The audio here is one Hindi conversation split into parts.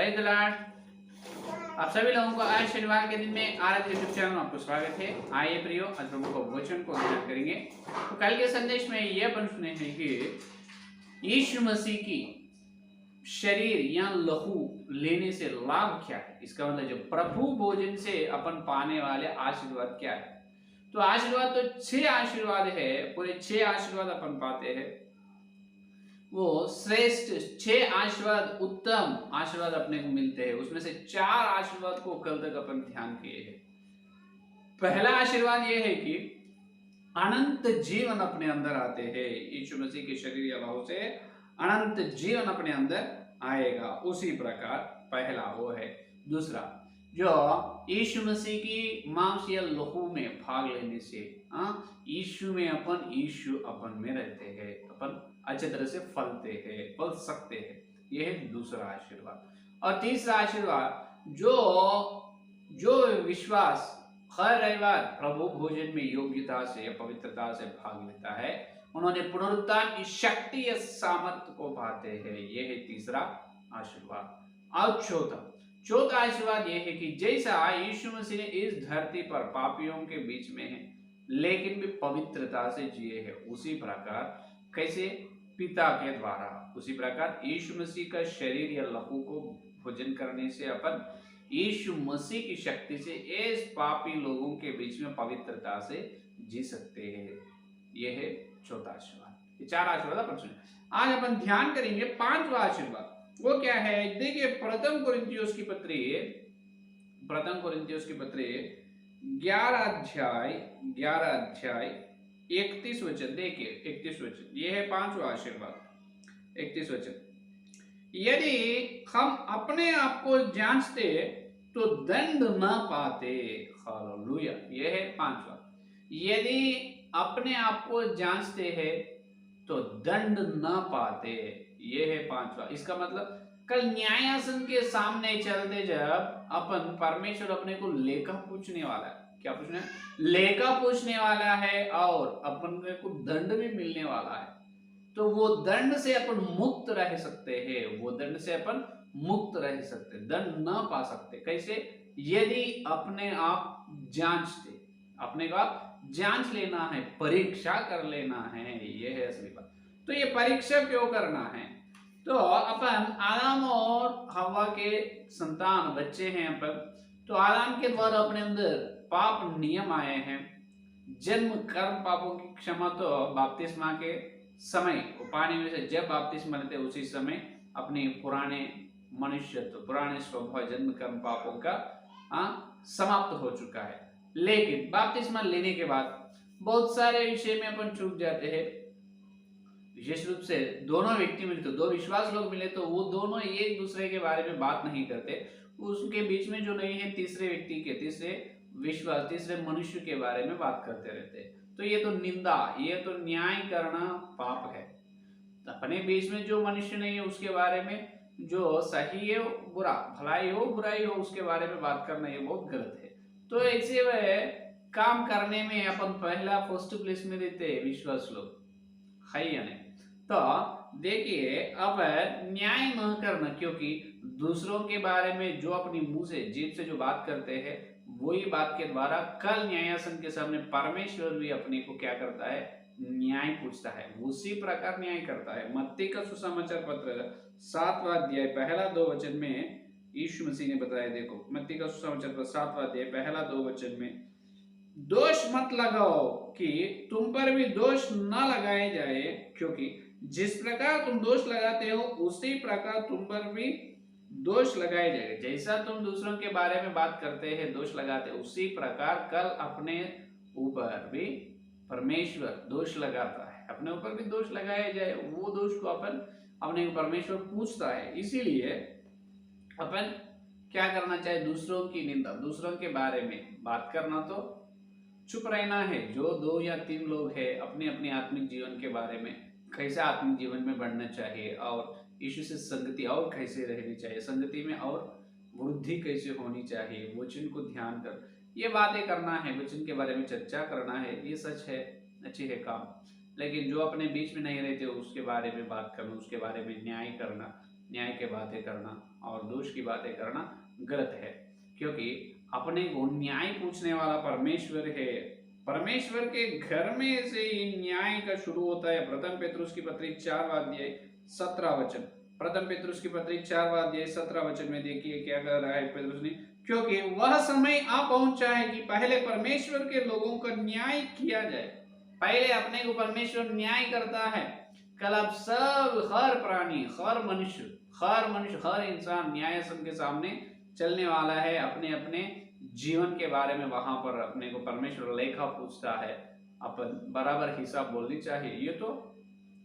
Praise the Lord. आप सभी लोगों को आज शनिवार के दिन में आराध्य यूट्यूब चैनल में आपको स्वागत है। आइए प्रियो, आज प्रभु को वचन को ध्यान करेंगे। तो कल के संदेश में यह अपन सुने हैं कि यीशु मसीह की शरीर या लहू लेने से लाभ क्या है। इसका मतलब जो प्रभु भोजन से अपन पाने वाले आशीर्वाद क्या है। तो आशीर्वाद तो 6 आशीर्वाद है, पूरे 6 आशीर्वाद अपन पाते हैं। वो श्रेष्ठ 6 आशीर्वाद, उत्तम आशीर्वाद अपने को मिलते हैं। उसमें से 4 आशीर्वाद को कल तक अपन ध्यान किए हैं। पहला आशीर्वाद यह है कि अनंत जीवन अपने अंदर आते हैं। यीशु मसीह के शरीर या लहू से अनंत जीवन अपने अंदर आएगा। उसी प्रकार पहला वो है। दूसरा, जो यीशु मसीह की मांस या लहू में भाग लेने से यीशु में अपन, यीशु अपन में रहते हैं, अपन अच्छे तरह से फलते हैं, फल सकते हैं। यह है दूसरा आशीर्वाद। और तीसरा आशीर्वाद, जो विश्वास हर रविवार प्रभु भोजन में योग्यता से या पवित्रता से भाग लेता है, उन्होंने पुनरुत्थान की शक्ति या सामर्थ्य को पाते हैं। यह है तीसरा आशीर्वाद। और चौथा आशीर्वाद यह है कि जैसा यीशु मसीह ने इस धरती पर पापियों के बीच में है लेकिन भी पवित्रता से जिए हैं, उसी प्रकार कैसे पिता के द्वारा, उसी प्रकार यीशु मसीह का शरीर या लहू को भोजन करने से अपन यीशु मसीह की शक्ति से इस पापी लोगों के बीच में पवित्रता से जी सकते हैं। यह है चौथा आशीर्वाद। ये 4 आशीर्वाद अपन सुने। आज अपन ध्यान करेंगे 5वां आशीर्वाद। वो क्या है? देखिए, प्रथम कोरिन्थियोस की पत्री 11 अध्याय 31 वचन। देखिए 31 वचन, यह है 5वां आशीर्वाद। 31 वचन, यदि हम अपने आप को जांचते तो दंड न पाते। हालेलुया। यह है 5वां। यदि अपने आप को जांचते हैं तो दंड न पाते। यह है 5वां। इसका मतलब कल न्यायासन के सामने चलते जब अपन, परमेश्वर अपने को लेखा पूछने वाला है। क्या पूछना है? लेखा पूछने वाला है और अपन को दंड भी मिलने वाला है। तो वो दंड से अपन मुक्त रह सकते हैं। वो दंड से अपन मुक्त रह सकते, दंड ना पा सकते। कैसे? यदि अपने आप जांचते, अपने को आप जांच लेना है, परीक्षा कर लेना है। ये है असली बात। तो ये परीक्षा क्यों करना है? तो अपन आदम और हवा के संतान, बच्चे हैं अपन। तो आदम के द्वारा अपने अंदर पाप नियम आए हैं। जन्म कर्म पापों की क्षमा तो बपतिस्मा के समय, पानी में से जब बपतिस्मा लेते उसी समय अपने पुराने मनुष्यत्व, पुराने स्वभाव, जन्म कर्म पापों का समाप्त हो चुका है। लेकिन बपतिस्मा लेने के बाद बहुत सारे विषय में अपन चूक जाते हैं। विशेष रूप से दोनों व्यक्ति मिले, तो 2 विश्वास लोग मिले तो वो दोनों एक दूसरे के बारे में बात नहीं करते। उसके बीच में जो नहीं है, तीसरे व्यक्ति के, तीसरे विश्वास, तीसरे मनुष्य के बारे में बात करते रहते हैं। तो ये तो निंदा, ये तो न्याय करना पाप है। अपने बीच में जो मनुष्य नहीं है उसके बारे में, जो सही है बुरा, भलाई हो बुराई हो, उसके बारे में बात करना ये बहुत गलत है। तो ऐसे वह काम करने में अपन पहला फर्स्ट प्लेस में देते हैं विश्वास लोग, है या नहीं? तो देखिए, अब न्याय न करना, क्योंकि दूसरों के बारे में जो अपनी मुंह से, जीभ से जो बात करते हैं, वही बात के द्वारा कल न्यायासन के सामने परमेश्वर भी अपने को क्या करता है? न्याय पूछता है। उसी प्रकार न्याय करता है। मत्ती का सुसमाचार पत्र 7वां अध्याय पहला 2 वचन में यीशु मसीह ने बताया। देखो, मत्ती का सुसमाचार पत्र 7वां अध्याय पहला 2 वचन में, दोष मत लगाओ कि तुम पर भी दोष न लगाए जाए, क्योंकि जिस प्रकार तुम दोष लगाते हो उसी प्रकार तुम पर भी दोष लगाए जाएगा। जैसा तुम दूसरों के बारे में बात करते हैं, दोष लगाते, उसी प्रकार कल अपने ऊपर भी परमेश्वर दोष लगाता है। अपने ऊपर भी दोष लगाया जाए, वो दोष को अपन, अपने परमेश्वर पूछता है। इसीलिए अपन क्या करना चाहिए? दूसरों की निंदा, दूसरों के बारे में बात करना तो चुप रहना है। जो 2 या 3 लोग हैं, अपने अपने आत्मिक जीवन के बारे में, कैसा आत्मिक जीवन में बढ़ना चाहिए और यीशु से संगति और कैसे रहनी चाहिए, संगति में और वृद्धि कैसे होनी चाहिए, वचन को ध्यान कर, ये बातें करना है, वचन के बारे में चर्चा करना है। ये सच है, अच्छी है काम। लेकिन जो अपने बीच में नहीं रहते उसके बारे में बात करना, उसके बारे में न्याय करना, न्याय की बातें करना और दोष की बातें करना गलत है, क्योंकि अपने को न्याय पूछने वाला परमेश्वर है। परमेश्वर के घर में से ही न्याय का शुरू होता है। प्रथम पेतरुस की पत्री 4 अध्याय 17 वचन, प्रथम पेतरुस की पत्री 4 अध्याय 17 वचन में देखिए क्या कह रहा है पेतरुस ने, क्योंकि वह समय आ पहुंचा है कि पहले परमेश्वर के लोगों का न्याय किया जाए। पहले अपने को परमेश्वर न्याय करता है, कल अब सब हर प्राणी, हर इंसान न्यायासन के सामने चलने वाला है। अपने अपने जीवन के बारे में वहां पर अपने को परमेश्वर लेखा पूछता है, अपन बराबर हिसाब बोलनी चाहिए। ये तो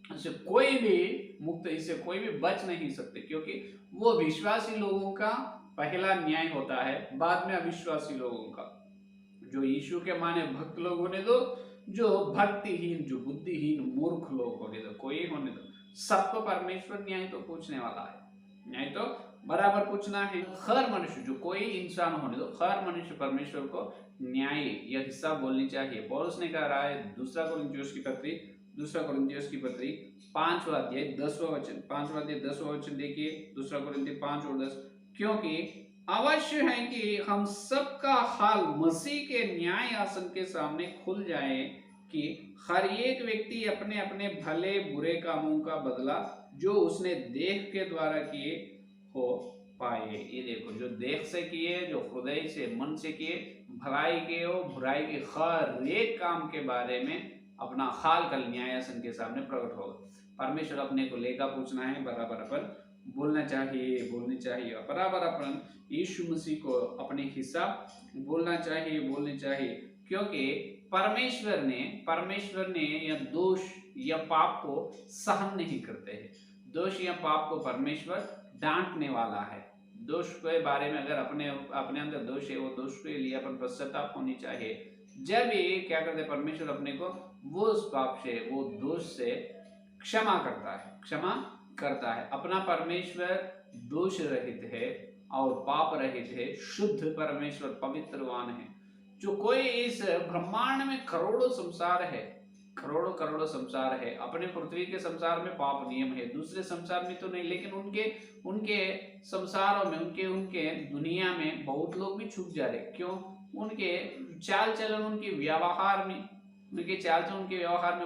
इससे कोई भी मुक्त, इससे कोई भी बच नहीं सकते, क्योंकि वो विश्वासी लोगों का पहला न्याय होता है, बाद में अविश्वासी लोगों का। जो यीशु के माने भक्त लोग होने दो, जो भक्तिहीन, जो बुद्धिहीन मूर्ख लोग होने दो, कोई होने दो, सबको परमेश्वर न्याय तो पूछने वाला है। न्याय तो बराबर पूछना है। हर मनुष्य, जो कोई इंसान होने दो, हर मनुष्य परमेश्वर को न्याय या हिस्सा बोलनी चाहिए। पौलुस ने कह रहा है दूसरा कोरिन्थियोस की पत्री 5 अध्याय 10 वचन, 5 अध्याय 10 वचन देखिए, दूसरा कोरिन्थियोस 5 और 10, क्योंकि अवश्य है कि हम सबका हाल मसीह के न्याय आसन के सामने खुल जाए, कि हर एक व्यक्ति अपने अपने भले बुरे कामों का बदला जो उसने देह के द्वारा किए हो पाए। ये देखो, जो देह से किए, जो हृदय से, मन से किए, भलाई के हो, बुराई के हर एक काम के बारे में अपना हाल कल न्यायासन के सामने प्रकट होगा। परमेश्वर अपने को लेखा पूछना है, बराबर अपन बोलना चाहिए, बराबर अपन यीशु मसीह को अपने हिसाब बोलनी चाहिए, क्योंकि परमेश्वर ने यह दोष या पाप को सहन नहीं करते हैं। दोष या पाप को परमेश्वर डांटने वाला है। दोष के बारे में अगर अपने अंदर दोष है, वो दोष के लिए अपन पश्चाताप होनी चाहिए। जब ये क्या करते परमेश्वर अपने को वो उस पाप से, वो दोष से क्षमा करता है। अपना परमेश्वर दोष रहित है और पाप रहित है, शुद्ध परमेश्वर पवित्रवान है। जो कोई इस ब्रह्मांड में करोड़ों संसार है, अपने पृथ्वी के संसार में पाप नियम है, दूसरे संसार में तो नहीं, लेकिन उनके संसारों में, उनके दुनिया में बहुत लोग भी छूट जा रहे। क्यों? उनके चाल चलन, उनके व्यवहार में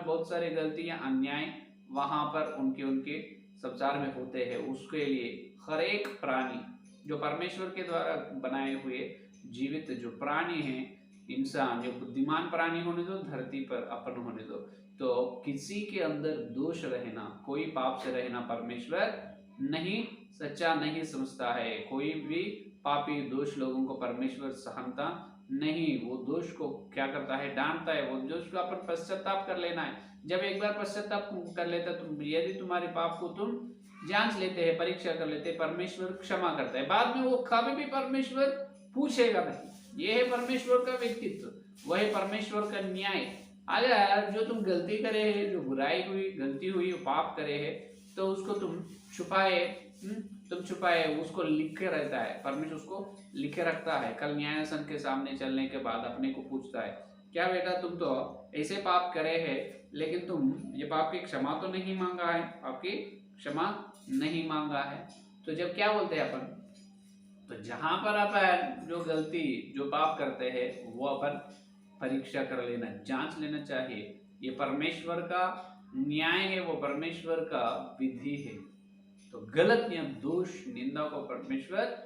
बहुत सारे गलतियां, अन्याय वहां पर उनके संसार में होते हैं। उसके लिए हर एक प्राणी जो परमेश्वर के द्वारा बनाए हुए जीवित जो प्राणी हैं, इंसान, जो बुद्धिमान प्राणी होने दो, धरती पर अपन होने दो, तो किसी के अंदर दोष रहना, कोई पाप से रहना परमेश्वर नहीं, सच्चा नहीं समझता है। कोई भी पापी दोष लोगों को परमेश्वर सहनता नहीं। वो दोष को क्या करता है? डांटता है। वो दोष को अपन पश्चाताप कर लेना है। जब एक बार पश्चाताप कर लेता, तुम यदि तुम्हारे पाप को तुम जांच लेते हैं, परीक्षा कर लेते हैं, परमेश्वर क्षमा करता है। बाद में वो कभी भी परमेश्वर पूछेगा नहीं। ये है परमेश्वर का व्यक्तित्व, वह है परमेश्वर का न्याय। अगर जो तुम गलती करे है, जो बुराई हुई, गलती हुई, पाप करे है, तो उसको तुम छुपाए, उसको लिखे रहता है। परमेश्वर उसको लिखे रखता है। कल न्यायासन के सामने चलने के बाद अपने को पूछता है, क्या बेटा तुम तो ऐसे पाप करे है, लेकिन तुम ये पाप की क्षमा तो नहीं मांगा है, आपकी क्षमा नहीं मांगा है। तो जब क्या बोलते हैं अपन, तो जहां पर अपन जो गलती, जो पाप करते हैं, वो अपन परीक्षा कर लेना, जांच लेना चाहिए। ये परमेश्वर का न्याय है, वो परमेश्वर का विधि है। तो गलत या दोष, निंदा को परमेश्वर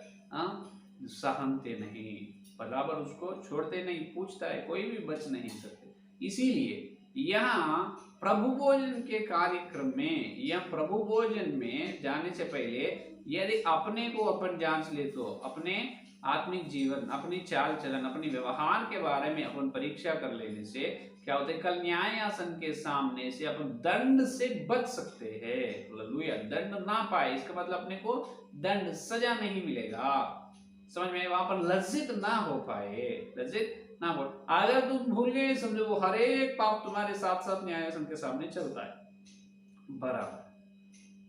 सहनते नहीं, बराबर उसको छोड़ते नहीं, पूछता है, कोई भी बच नहीं सकते। इसीलिए यहाँ प्रभु भोजन के कार्यक्रम में या प्रभु भोजन में जाने से पहले यदि अपने को अपन जांच ले, तो अपने आत्मिक जीवन, अपनी चाल चलन, अपने व्यवहार के बारे में अपन परीक्षा कर लेने से क्या होता है? कल न्यायासन के सामने से अपन दंड से बच सकते हैं। हालेलुया। दंड ना पाए, इसका मतलब अपने को दंड, सजा नहीं मिलेगा। समझ में? वहां पर लज्जित ना हो पाए, अगर तुम भूल गए, समझो वो हर एक पाप तुम्हारे साथ साथ न्यायासन के सामने चलता है। बराबर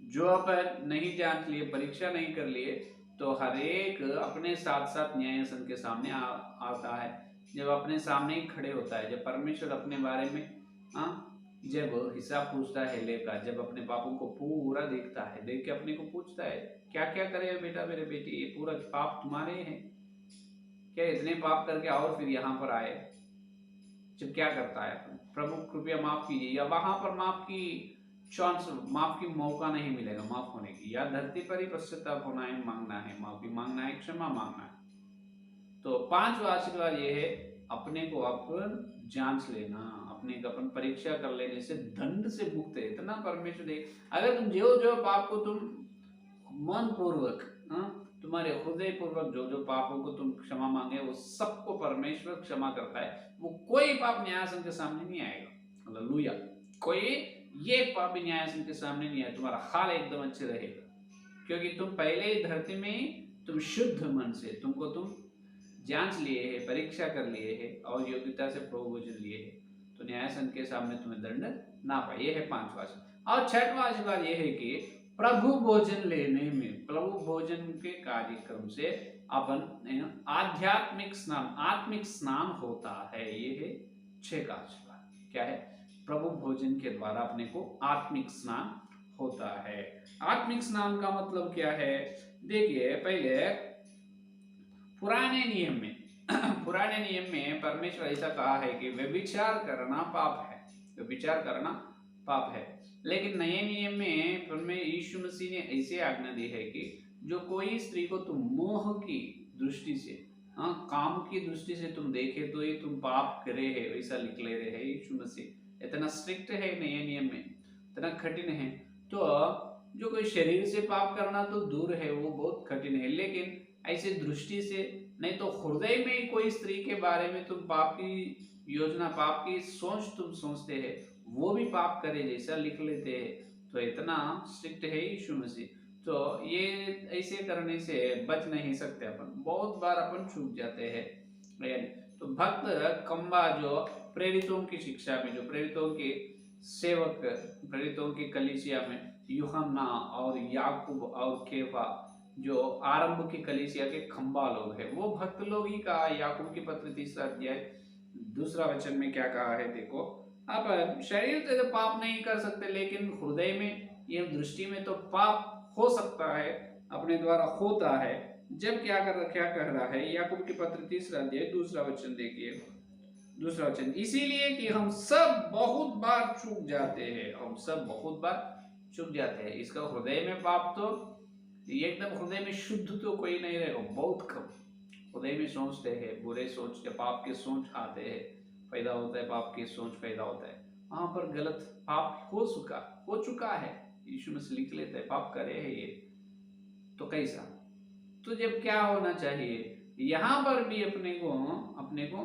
जो अपन नहीं जांच लिए, परीक्षा नहीं कर लिए, तो हर एक अपने साथ साथ न्यायासन के सामने आता है। जब अपने सामने ही खड़े होता है, जब परमेश्वर अपने बारे में जब हिसाब पूछता है लेका, जब अपने पापों को पूरा देखता है, देख के अपने को पूछता है क्या क्या करे बेटा मेरे बेटे, ये पूरा पाप तुम्हारे हैं क्या, इतने पाप करके और फिर यहाँ पर आए। जब क्या करता है अपन, प्रभु कृपया माफ कीजिए, या वहां पर माफ की चांस, माफ की मौका नहीं मिलेगा माफ होने की, या धरती पर ही पश्चाताप होना है, मांगना है, माफी मांगना है, क्षमा मांगना है। तो पांचवा आशीर्वाद ये है, अपने को अपन जांच लेना, अपने को अपन परीक्षा कर लेने से दंड से मुक्त है। इतना परमेश्वर दे, अगर तुम जो पाप को तुम मन पूर्वक, तुम्हारे हृदय पूर्वक जो जो पापों को तुम क्षमा मांगे, वो सबको परमेश्वर क्षमा करता है। वो कोई पाप न्यायासन के सामने नहीं आएगा, हालेलुया। कोई ये पाप न्यायासन के सामने नहीं आएगा, तुम्हारा हाल एकदम अच्छे रहेगा, क्योंकि तुम पहले ही धरती में तुम शुद्ध मन से, तुमको तुम जांच लिए है, परीक्षा कर लिए है और योग्यता से प्रभु भोजन लिए है, तो न्यायासन के सामने तुम्हें दंड ना पाए। ये है पांचवा आशीर्वाद। और छठवां आशीर्वाद ये है कि प्रभु भोजन लेने में, प्रभु भोजन के कार्यक्रम से अपन आध्यात्मिक स्नान, आत्मिक स्नान होता है। ये है 6 का आशीर्वाद। क्या है? प्रभु भोजन के द्वारा अपने को आत्मिक स्नान होता है। आत्मिक स्नान का मतलब क्या है? देखिए, पहले पुराने नियम में पुराने नियम में परमेश्वर ऐसा कहा है कि व्यभिचार करना पाप है, व्यभिचार करना पाप है। लेकिन नए नियम में यीशु मसीह ने ऐसे आज्ञा दी है कि जो कोई स्त्री को तुम मोह की दृष्टि से, काम की दृष्टि से तुम देखे तो ये तुम पाप करे है, वैसा लिख ले रहे हैं यीशु मसीह। इतना स्ट्रिक्ट है नए नियम में, इतना कठिन है। तो जो कोई शरीर से पाप करना तो दूर है, वो बहुत कठिन है, लेकिन ऐसे दृष्टि से, नहीं तो हृदय में कोई स्त्री के बारे में तुम पाप की योजना, पाप की सोच तुम सोचते हैं, वो भी पाप करे जैसा लिख लेते हैं। तो इतना स्ट्रिक्ट है यीशु मसीह। तो ये ऐसे करने से बच नहीं सकते अपन, बहुत बार अपन चूक जाते हैं। तो भक्त कम्बा जो प्रेरितों की शिक्षा में, जो प्रेरितों के सेवक, प्रेरितों की कलीसिया में यूहन्ना और याकूब और केफा, जो आरंभ की कलीसिया के खंबा लोग हैं, वो भक्त लोग ही कहा। याकूब की पत्र 3 अध्याय 2 वचन में क्या कहा है देखो, आप शरीर से तो पाप नहीं कर सकते, लेकिन हृदय में, ये दृष्टि में तो पाप हो सकता है, अपने द्वारा होता है। जब क्या कह रहा है याकूब की पत्र 3 अध्याय 2 वचन देखिए, 2 वचन, इसीलिए कि हम सब बहुत बार चूक जाते हैं, हम सब बहुत बार चूक जाते हैं। इसका हृदय में पाप तो एकदम हृदय में शुद्ध तो कोई नहीं रहेगा, बहुत कम। हृदय में सोचते हैं बुरे, सोचते पाप के सोच आते हैं, पैदा होता है पाप के सोच पैदा होता है, वहां पर गलत पाप हो चुका है। यीशु मसीह लिख लेते हैं पाप करे है ये, तो कैसा? तो जब क्या होना चाहिए, यहाँ पर भी अपने को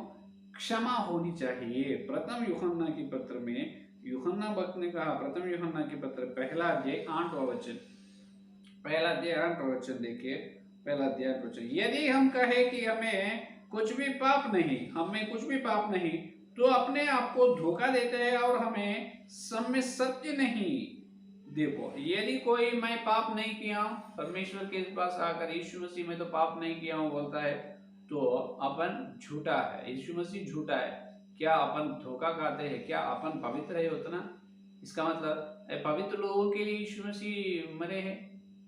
क्षमा होनी चाहिए। प्रथम यूहन्ना की पत्र में यूहन्ना भक्त ने कहा, प्रथम यूहन्ना की पत्र 1 अध्याय 8वां वचन, 1 अध्याय 8वां वचन देखिए, 1 अध्याय 8वां वचन, यदि हम कहे कि हमें कुछ भी पाप नहीं, तो अपने आप को धोखा देते हैं और हमें सब में सत्य नहीं। देखो, यदि कोई मैं पाप नहीं किया हूं, परमेश्वर के पास आकर यीशु मसीह में तो पाप नहीं किया हूं बोलता है, तो अपन झूठा है, यीशु मसीह झूठा है। क्या अपन धोखा खाते हैं? क्या अपन पवित्र है उतना? इसका मतलब पवित्र लोगों के लिए यीशु मसीह मरे हैं,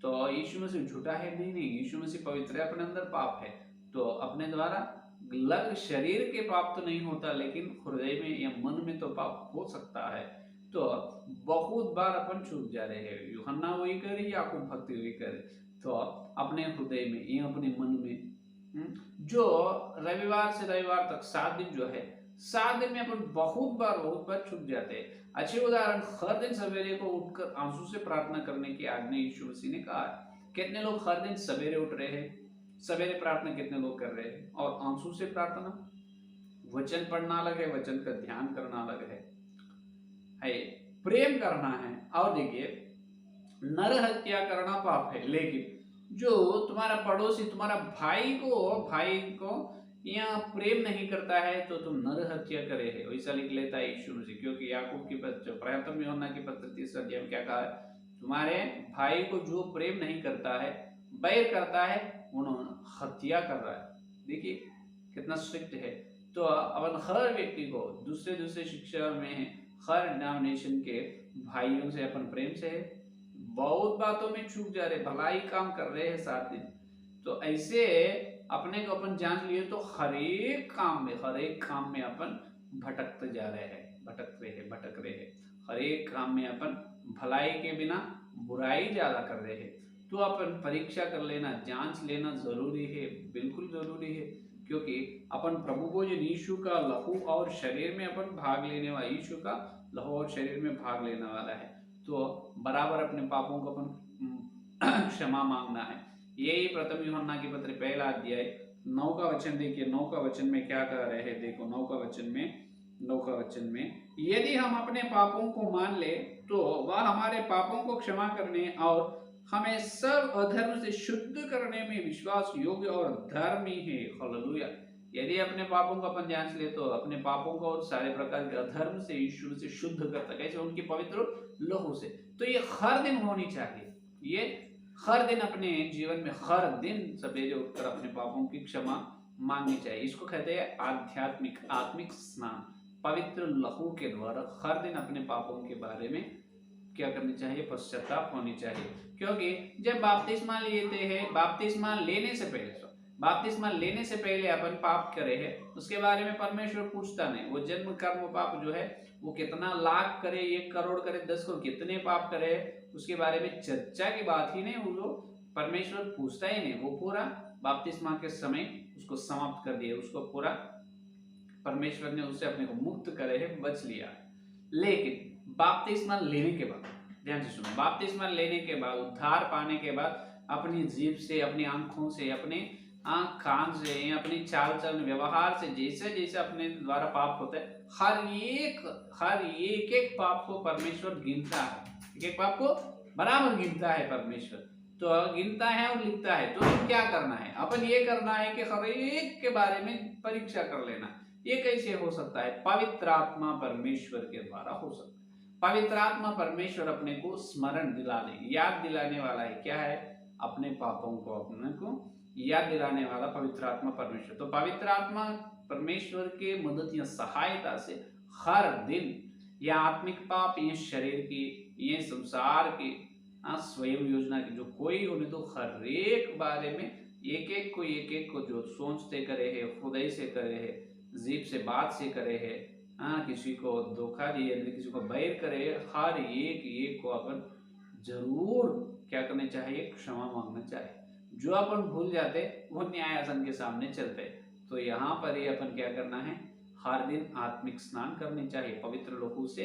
तो यीशु मसीह झूठा है? नहीं, यीशु मसीह पवित्र है, अपने अंदर पाप है। तो अपने द्वारा लग शरीर के पाप तो नहीं होता, लेकिन हृदय में या मन में तो पाप हो सकता है। तो बहुत बार अपन चूक जा रहे हैं, यूहन्ना वही करे, याकूब भक्ति वही करे। तो अपने हृदय में या अपने मन में, जो रविवार से रविवार तक 7 दिन जो है, 7 दिन में अपन बहुत बार चूक जाते हैं। अच्छे उदाहरण, हर दिन सवेरे को उठकर आंसू से प्रार्थना करने की आज्ञा यीशु मसीह ने कहा है। कितने लोग हर दिन सवेरे उठ रहे हैं, सवेरे प्रार्थना कितने लोग कर रहे हैं? और आंसू से प्रार्थना, वचन पढ़ना अलग है, वचन का ध्यान करना अलग है, प्रेम करना है। और देखिए, नर हत्या करना पाप है, लेकिन जो तुम्हारा पड़ोसी, तुम्हारा भाई को यहाँ प्रेम नहीं करता है, तो तुम नर हत्या करे है, वैसा लिख लेता है यीशु मसीह। क्योंकि याकूब की पत्र, प्रथम यूहन्ना की पत्र 3 अध्याय में क्या कहा है, तुम्हारे भाई को जो प्रेम नहीं करता है, बैर करता है, उन्होंने हत्या कर रहा है। देखिए कितना स्ट्रिक्ट है। तो अपन हर व्यक्ति को दूसरे शिक्षा में हर डिनोमिनेशन के भाइयों से अपन प्रेम से है, बहुत बातों में चूक जा रहे, भलाई काम कर रहे हैं 7 दिन। तो ऐसे अपने को अपन जांच लिए तो हर एक काम में अपन भटकते जा रहे हैं, भटक रहे हैं। हर एक काम में अपन भलाई के बिना बुराई ज्यादा कर रहे हैं। तो अपन परीक्षा कर लेना, जांच लेना जरूरी है, बिल्कुल जरूरी है। क्योंकि अपन प्रभु भोजन यीशु का लहू और शरीर में अपन भाग लेने वाला, यीशु का लहू और शरीर में भाग लेने वाला है। तो बराबर अपने पापों को अपन क्षमा मांगना है। यही प्रथम यूहन्ना के पत्र 1 अध्याय 9 का वचन देखिए। 9 का वचन में क्या कह रहे हैं, देखो 9 का वचन में, यदि हम अपने पापों को मान ले तो वह हमारे पापों को क्षमा करने और हमें सब अधर्म से शुद्ध करने में विश्वास योग्य और धर्मी है। हालेलुया। यदि अपने पापों को अपन जांच ले तो अपने पापों को और सारे प्रकार के अधर्म से ईश्वर से शुद्ध करता, कैसे? उनकी पवित्र लहू से। तो ये हर दिन होनी चाहिए, ये हर दिन अपने जीवन में हर दिन सवेरे उठकर अपने पापों की क्षमा मांगनी चाहिए। इसको कहते हैं आत्मिक स्नान। पवित्र लहू के द्वारा हर दिन अपने पापों के बारे में क्या करनी चाहिए? पश्चाताप होनी चाहिए। क्योंकि जब बपतिस्मा लेते हैं, बपतिस्मा लेने से पहले अपन पाप करे हैं, उसके बारे में परमेश्वर पूछता नहीं। वो जन्म कर्म पाप जो है वो कितना लाख करे, 1 करोड़ करे, 10 करोड़, कितने पाप करे, उसके बारे में चर्चा की बात ही नहीं, वो परमेश्वर पूछता ही नहीं। वो पूरा बपतिस्मा के समय उसको समाप्त कर दिया, उसको पूरा परमेश्वर ने उससे अपने को मुक्त करे है, बच लिया। लेकिन बपतिस्मा लेने के बाद, ध्यान से सुनो, बपतिस्मा लेने के बाद, उद्धार पाने के बाद अपनी जीभ से, अपनी आंखों से, अपने आंख कान से, अपनी चाल चलन व्यवहार से जैसे जैसे अपने द्वारा पाप होते हैं, हर एक पाप को परमेश्वर गिनता है। एक पाप को बराबर गिनता है परमेश्वर, तो गिनता है और लिखता है। तो क्या करना है? अपन ये करना है कि हर एक के बारे में परीक्षा कर लेना। ये कैसे हो सकता है? पवित्र आत्मा परमेश्वर के द्वारा हो सकता है। पवित्र आत्मा परमेश्वर अपने को स्मरण दिला दे, याद दिलाने वाला है। क्या है? अपने पापों को अपने को याद दिलाने वाला पवित्र आत्मा परमेश्वर। तो पवित्र आत्मा परमेश्वर के मदद या सहायता से हर दिन यह आत्मिक पाप, ये शरीर की, ये संसार की स्वयं योजना की जो कोई होने, तो हर एक बारे में एक एक को जो सोचते करे है, हृदय से करे है, जीभ से बात से करे है, किसी को धोखा दिए, किसी को बैर करे, हर एक को अपन जरूर क्या करना चाहिए? क्षमा मांगना चाहिए। जो अपन भूल जाते वो न्यायासन के सामने चलते। तो यहाँ पर ये अपन क्या करना है? हर दिन आत्मिक स्नान करनी चाहिए, पवित्र लहू से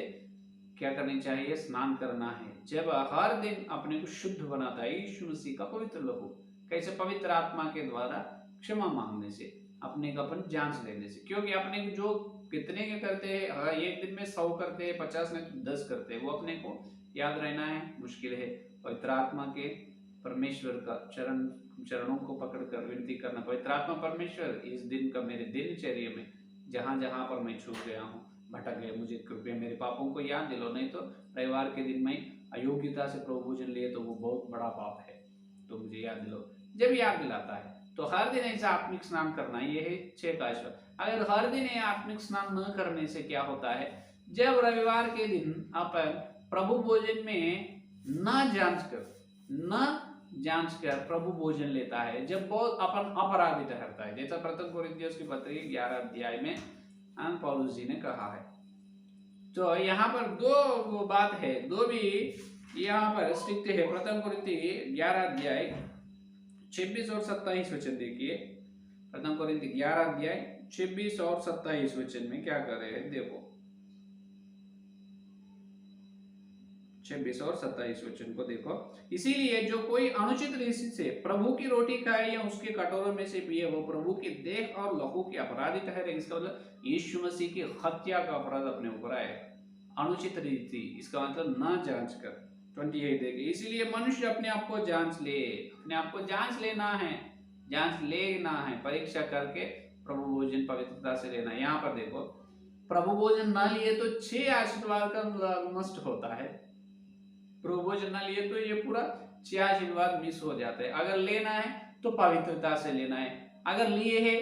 क्या करनी चाहिए? स्नान करना है। जब हर दिन अपने को शुद्ध बनाता है यीशु मसीह का पवित्र लहू। कैसे? पवित्र आत्मा के द्वारा क्षमा मांगने से, अपने को अपन जांच लेने से। क्योंकि अपने को जो कितने के करते हैं, एक दिन में 100 करते हैं, 50 नहीं तो 10 करते हैं, वो अपने को याद रहना है, मुश्किल है। पवित्र आत्मा के परमेश्वर का चरणों को पकड़कर विनती करना, पवित्र आत्मा परमेश्वर, इस दिन का मेरे दिनचर्या में जहां जहां पर मैं छूट गया हूँ, भटक गया, मुझे कृपया मेरे पापों को याद दिलो। नहीं तो रविवार के दिन में अयोग्यता से प्रभु भोजन लिए तो वो बहुत बड़ा पाप है, तो मुझे याद दिलो। जब याद दिलाता है तो हर दिन ऐसा आत्मिक स्नान करना, ये है 6 का ईश्वर। अगर हर दिन ये आत्मिक स्नान न करने से क्या होता है? जब रविवार के दिन अपन प्रभु भोजन में न जांच कर प्रभु भोजन लेता है, जब बहुत अपन अपराधी ठहरता है, जैसा प्रथम कोरिन्थियों की पत्र 11 अध्याय में पौलुस जी ने कहा है। तो यहाँ पर दो बात है, दो भी यहाँ पर स्ट्रिक्ट है। प्रथम कोरिन्थियों 11 अध्याय 26 और 27 वचन देखिए। प्रथम कोरिन्थियों 11 अध्याय 26 और 27 वचन में क्या कर रहे हैं? देखो 26 और 27 वचन को देखो। इसीलिए जो कोई अनुचित रीति से प्रभु की रोटी खाए या उसके कटोरों में से पिए, वो प्रभु की देह और लहू के अपराधी ठहरे। इसका मतलब यीशु मसीह की हत्या का अपराध अपने ऊपर आए। अनुचित रीति, इसका मतलब ना जांच कर। 28 देखिए। इसीलिए मनुष्य अपने आप को जांच ले, अपने आप को जांच लेना है, परीक्षा करके प्रभु भोजन पवित्रता से लेना। यहाँ पर देखो, प्रभु भोजन ना लिए तो 6 आशीर्वाद का नष्ट होता है। प्रभु भोजन ना लिए तो ये पूरा 6 आशीर्वाद मिस हो जाते हैं। अगर लेना है तो पवित्रता से लेना है। अगर लिए है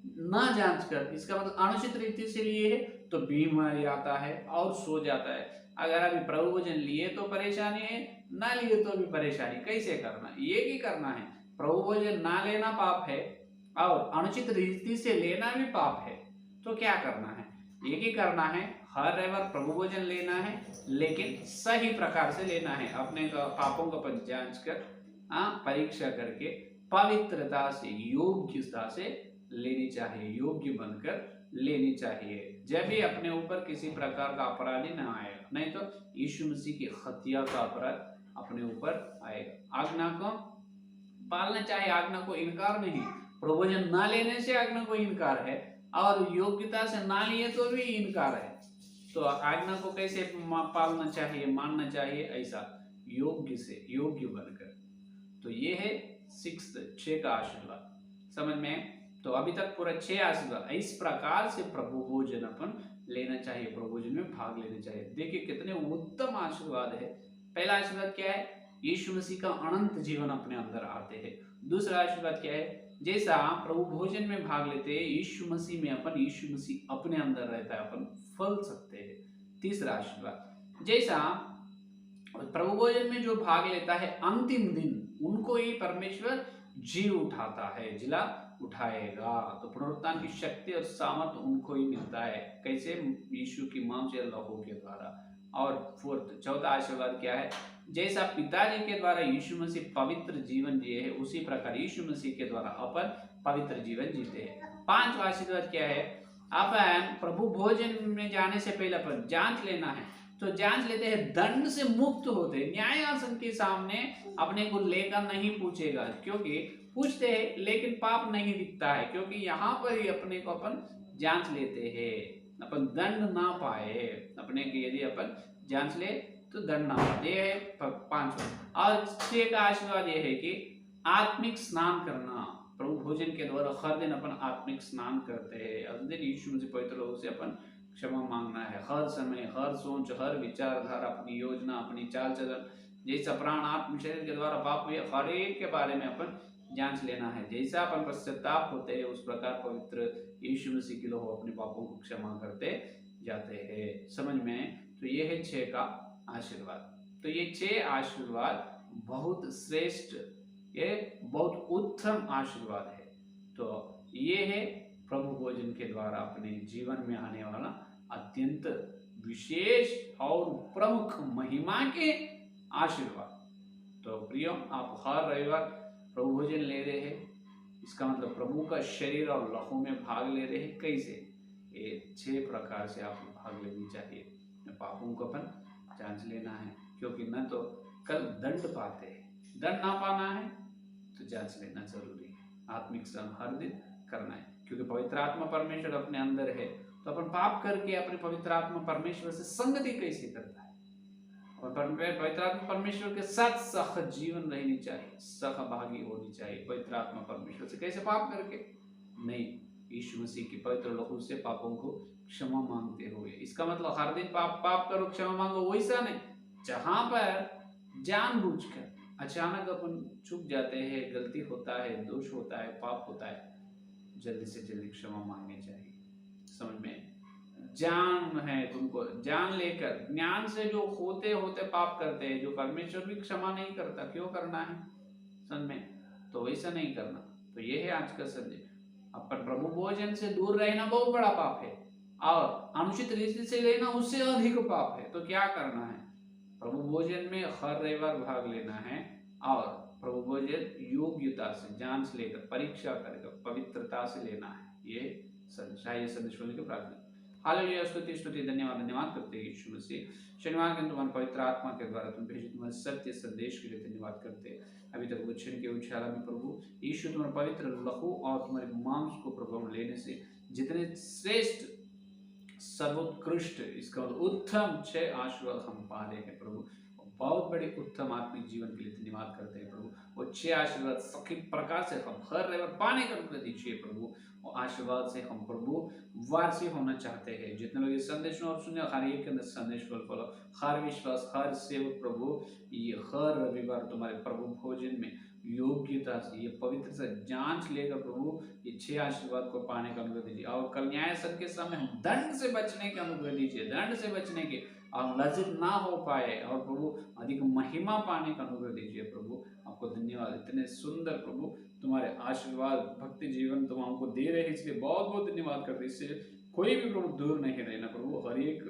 ना जांच कर, इसका मतलब अनुचित रीति से लिए है तो बीमारी आता है और सो जाता है। अगर अभी प्रभु भोजन लिए तो परेशानी है, ना लिए तो भी परेशानी। कैसे करना, ये की करना है। प्रभु भोजन ना लेना पाप है और अनुचित रीति से लेना भी पाप है। तो क्या करना है, ये की करना है, हर रविवार प्रभु भोजन लेना है, लेकिन सही प्रकार से लेना है। अपने पापों का जांच कर, परीक्षा करके पवित्रता से, योग्यता से लेनी चाहिए, योग्य बनकर लेनी चाहिए। जब भी अपने ऊपर किसी प्रकार का अपराधी न आएगा, नहीं तो यीशु मसीह की हत्या का अपराध अपने ऊपर आएगा। आज्ञा को पालना चाहिए, आज्ञा को इनकार नहीं। प्रभोजन ना लेने से आज्ञा को इनकार है और योग्यता से ना लिए तो भी इनकार है। तो आज्ञा को कैसे पालना चाहिए, मानना चाहिए, ऐसा योग्य से, योग्य बनकर। तो ये है 6 का आशीर्वाद, समझ में। तो अभी तक पूरा 6 आशीर्वाद, इस प्रकार से प्रभु भोजन अपन लेना चाहिए, प्रभु भोजन में भाग लेना चाहिए। देखिए कितने उत्तम आशीर्वाद है। पहला आशीर्वाद क्या है, यीशु मसीह का अनंत जीवन अपने अंदर आते हैं। दूसरा आशीर्वाद क्या है, जैसा प्रभु भोजन में भाग लेते हैं यीशु मसीह में, अपन यीशु मसीह अपने अंदर रहता है, अपन फल सकते हैं। तीसरा आशीर्वाद, जैसा प्रभु भोजन में जो भाग लेता है अंतिम दिन उनको ही परमेश्वर जी उठाता है, जिला उठाएगा। तो पुनरुत्थान की शक्ति और सामर्थ उनको ही मिलता है। कैसे, यीशु की मांस या लहू के द्वारा। और चौथा आशीर्वाद क्या है, जैसा पिताजी के द्वारा यीशु मसीह पवित्र जीवन जिए है, उसी प्रकार यीशु मसीह के द्वारा अपन पवित्र जीवन जीते हैं। पांचवा आशीर्वाद क्या है, अपन प्रभु भोजन में जाने से पहले अपन जांच लेना है। तो जांच लेते हैं, दंड से मुक्त होते, न्यायासन के सामने अपने को लेकर नहीं पूछेगा, क्योंकि पूछते हैं लेकिन पाप नहीं दिखता है, क्योंकि यहाँ पर ही अपने को अपन जांच लेते हैं, अपन दंड ना पाए अपने के। यदि अपन जांच ले तो दंड ना पाए। ये है पांचवा। और 6 का आशीर्वाद ये है कि आत्मिक स्नान करना। प्रभु भोजन के द्वारा हर दिन अपन आत्मिक स्नान करते हैं। हर दिन यीशु मसीह पवित्र लोगों से अपन क्षमा मांगना है, हर समय, हर सोच, हर विचारधारा, अपनी योजना, अपनी चाल चलन, जैसा प्राण आत्म शरीर के द्वारा पाप हुए, हर एक के बारे में अपन जांच लेना है। जैसा अपन पश्चाताप होते हैं उस प्रकार पवित्र यीशु मसीह के लोग अपने पापों को क्षमा करते जाते हैं, समझ में। तो ये है 6 का आशीर्वाद। तो ये 6 आशीर्वाद बहुत श्रेष्ठ, ये बहुत उत्तम आशीर्वाद है। तो ये है प्रभु भोजन के द्वारा अपने जीवन में आने वाला अत्यंत विशेष और प्रमुख महिमा के आशीर्वाद। तो प्रियो, आप हर रविवार प्रभु भोजन ले रहे हैं, इसका मतलब प्रभु का शरीर और लहू में भाग ले रहे हैं। कैसे, ये 6 प्रकार से आप भाग लेनी चाहिए। पापों को अपन जांच लेना है, क्योंकि न तो कल दंड पाते हैं, दंड ना पाना है तो जांच लेना जरूरी है। आत्मिक श्रम हर दिन करना है, क्योंकि पवित्र आत्मा परमेश्वर अपने अंदर है। तो अपन पाप करके अपने पवित्र आत्मा परमेश्वर से संगति कैसे करता है, और पवित्र आत्मा परमेश्वर के साथ सह जीवन रहनी चाहिए, सहभागी होनी चाहिए। पवित्र आत्मा परमेश्वर से कैसे पाप करके नहीं, यीशु मसीह की पवित्र लहू से पापों को क्षमा मांगते हुए। इसका मतलब हर दिन पाप करो क्षमा मांगो, वैसा नहीं। जहां पर जानबूझकर अचानक अपन चूक जाते हैं, गलती होता है, दोष होता है, पाप होता है, जल्दी से जल्दी क्षमा मांगनी चाहिए, समझ में। जान है तुमको, जान लेकर ज्ञान से जो होते होते पाप करते हैं, जो परमेश्वर भी क्षमा नहीं करता, क्यों करना है, समझ में। तो वैसा नहीं करना। तो ये है आज का संदेश। अपन प्रभु भोजन से दूर रहना बहुत बड़ा पाप है, और अनुचित रीति से लेना उससे अधिक पाप है। तो क्या करना है, प्रभु भोजन में हर रविवार भाग लेना है, और प्रभु भोजन योग्यता से, जांच लेकर, परीक्षा करके, पवित्रता से लेना है। ये संदेश होने की प्रार्थना। हालेलुया, स्तुति स्तुति, धन्यवाद धन्यवाद करते हैं यीशु मसीह। शनिवार के तुम्हारे पवित्र आत्मा के द्वारा तुम भेजे तुम्हारे सत्य संदेश के लिए धन्यवाद करते हैं। अभी तक वचन के उछाला में प्रभु यीशु तुम्हारे पवित्र लहू और तुम्हारे मांस को प्रभु लेने से जितने श्रेष्ठ, सर्वोत्कृष्ट, इसका उत्तम 6 आशीर्वाद हम पा रहे हैं प्रभु, बहुत बड़े उत्तम आत्मिक जीवन के लिए धन्यवाद करते हैं प्रभु। वो 6 आशीर्वाद सखी प्रकार से हम हर रविवार पाने का अनुग्रह दीजिए प्रभु। और आशीर्वाद से हम प्रभु वारसी होना चाहते हैं। जितने लोग इस संदेश में सुने, हर एक के अंदर संदेश फल, हर विश्वास, हर सेवक प्रभु ये हर रविवार तुम्हारे प्रभु भोजन में योग्यता से, ये पवित्र से जांच लेकर प्रभु ये 6 आशीर्वाद को पाने का अनुग्रह दीजिए। और कल न्याय सत्य के समय हम दंड से बचने का अनुग्रह दीजिए, दंड से बचने के, और लज्जित ना हो पाए, और प्रभु अधिक महिमा पाने का अनुग्रह दीजिए। प्रभु आपको धन्यवाद, इतने सुंदर प्रभु तुम्हारे आशीर्वाद भक्ति जीवन तुम हमको दे रहे हैं, इसलिए बहुत बहुत धन्यवाद करते। इससे कोई भी प्रभु दूर नहीं रहना प्रभु, हर एक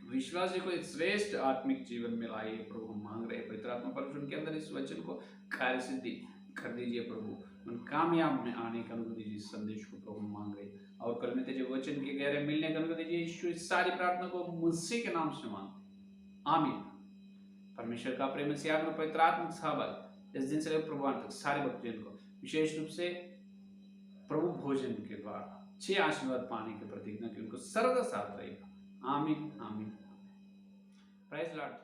विश्वासी को एक श्रेष्ठ आत्मिक जीवन में लाइए प्रभु, हम मांग रहे हैं। पवित्र आत्मा परमेश्वर उनके अंदर इस वचन को कार्य सिद्धि कर दीजिए प्रभु, उन कामयाब में आने का अनुग्रह दीजिए। इस संदेश को प्रभु मांग रहे हैं, और कल में तेरे वचन के गहरे मिलने का अनुग्रह दीजिए। यीशु इस सारी प्रार्थना को मसीह के नाम से मांगते, आमीन। परमेश्वर का प्रेम से आत्मा पवित्र आत्मा सहभाग इस दिन से लेकर प्रभु तक सारे भक्तजन को विशेष रूप से प्रभु भोजन के द्वारा 6 आशीर्वाद पाने की प्रतिज्ञा की उनको सर्वदा साथ रहेगा। आमीन आमीन। Praise Lord.